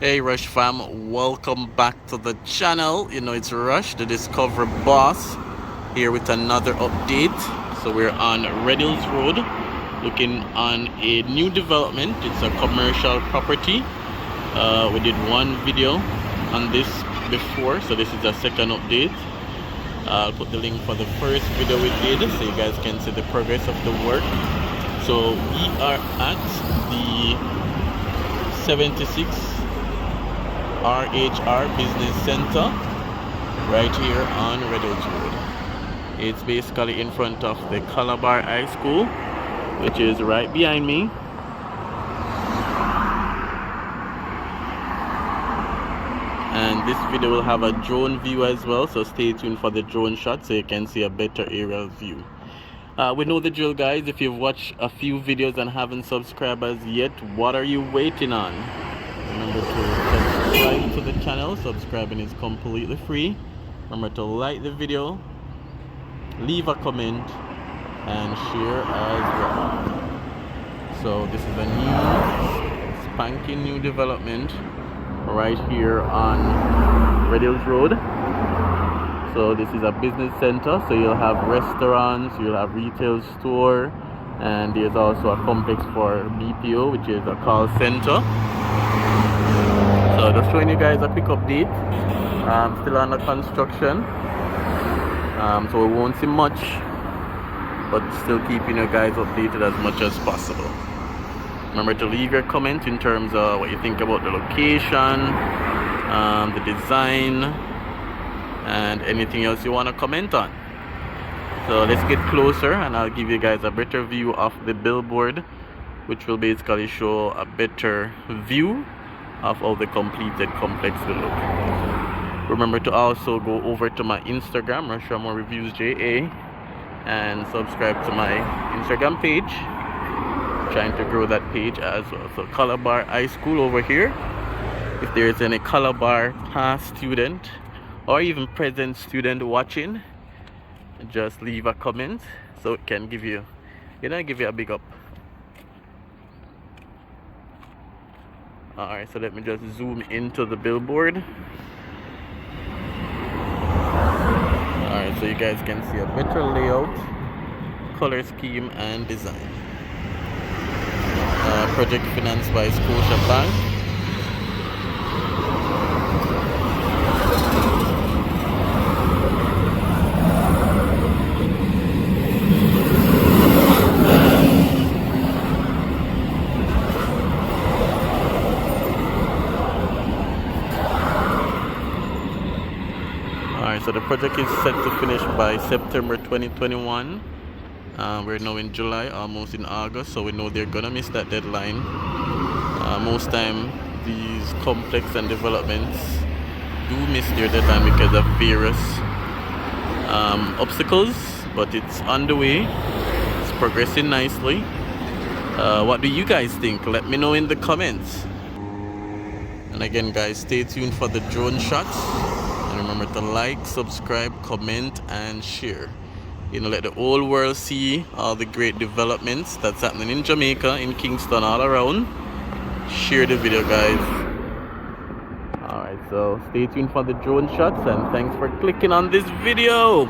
Hey Rush fam, welcome back to the channel. It's Rush, the Discover Boss, here with another update. So we're on Red Hills Road, looking on a new development. It's a commercial property. We did one video on this before, so this is a second update. I'll put the link for the first video we did so you guys can see the progress of the work. So we are at the 76 RHR Business Center right here on Red Hills Road. It's basically in front of the Calabar High School, which is right behind me. And this video will have a drone view as well, so stay tuned for the drone shot so you can see a better aerial view. We know the drill, guys. If you've watched a few videos and haven't subscribed as yet, what are you waiting on? Remember to subscribe to the channel. Subscribing is completely free. Remember to like the video, leave a comment, and share as well. So this is a new spanking new development right here on Red Hills Road. So this is a business center, so you'll have restaurants, you'll have retail store, and there's also a complex for BPO, which is a call center. So just showing you guys a quick update. Still under construction, so we won't see much, but still keeping you guys updated as much as possible. Remember to leave your comment in terms of what you think about the location, the design, and anything else you want to comment on. So let's get closer and I'll give you guys a better view of the billboard, which will basically show a better view of how the completed complex will look. Remember to also go over to my Instagram, Raymore Reviews-Jamaica, and subscribe to my Instagram page. Trying to grow that page as well. So Calabar High School over here. If there is any Calabar past student or even present student watching, just leave a comment so it can give you a big up. Alright, so let me just zoom into the billboard. Alright, so you guys can see a better layout, color scheme, and design. Project financed by Scotia Bank. Alright, so the project is set to finish by September 2021. We're now in July, almost in August, so we know they're gonna miss that deadline. Most time these complex and developments do miss their deadline because of various obstacles, but it's on the way. It's progressing nicely. What do you guys think? Let me know in the comments. And again, guys, stay tuned for the drone shots, and remember to like, subscribe, comment, and share. Let the whole world see all the great developments that's happening in Jamaica, in Kingston, all around. Share the video, guys. Alright, so stay tuned for the drone shots, and thanks for clicking on this video.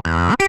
Ah.